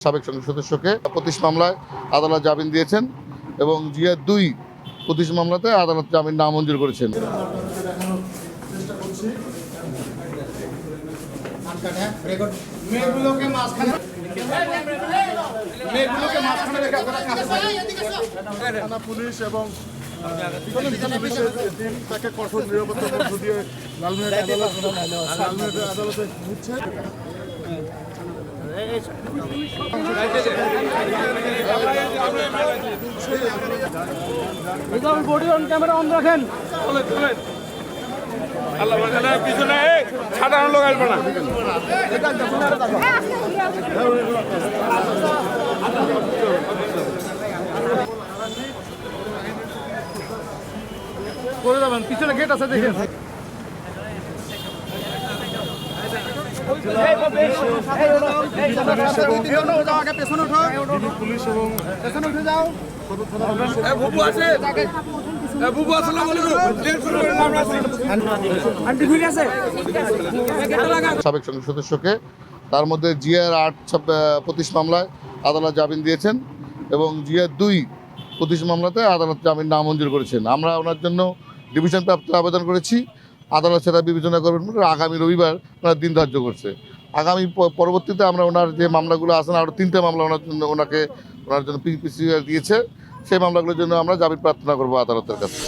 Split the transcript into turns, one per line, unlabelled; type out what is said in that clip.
সাবেক সংসদ সদস্যকে 25 মামলায় আদালত জামিন দিয়েছেন এবং জিয়া 2 25 মামলাতে আদালত জামিন নামঞ্জুর করেছেন।
পুলিশ এবং তাকে কঠোর নিরাপত্তার মধ্য দিয়ে লালমিয়া আদালতে ঘুরছে।
বডি অন ক্যামেরা অন রাখেন।
পিছনে সাধারণ লোক আসবে না।
করে যাবেন, পিছনে গেট আছে দেখেন। পুলিশ এবং
সাবেক সংসদ সদস্যকে তার মধ্যে জিয়ার 25 মামলায় আদালত জামিন দিয়েছেন এবং জিয়া 2 25 মামলাতে আদালত জামিন নামঞ্জুর করেছেন। আমরা ওনার জন্য ডিভিশন প্রাপ্তির আবেদন করেছি, আদালত সেটা বিবেচনা করবেন। আগামী রবিবার ওনার দিন ধার্য করছে। আগামী পরবর্তীতে আমরা ওনার যে মামলাগুলো আছেন, আরও 3টে মামলা ওনার জন্য পিসি দিয়েছে, সেই মামলাগুলোর জন্য আমরা জামিন প্রার্থনা করবো আদালতের কাছে।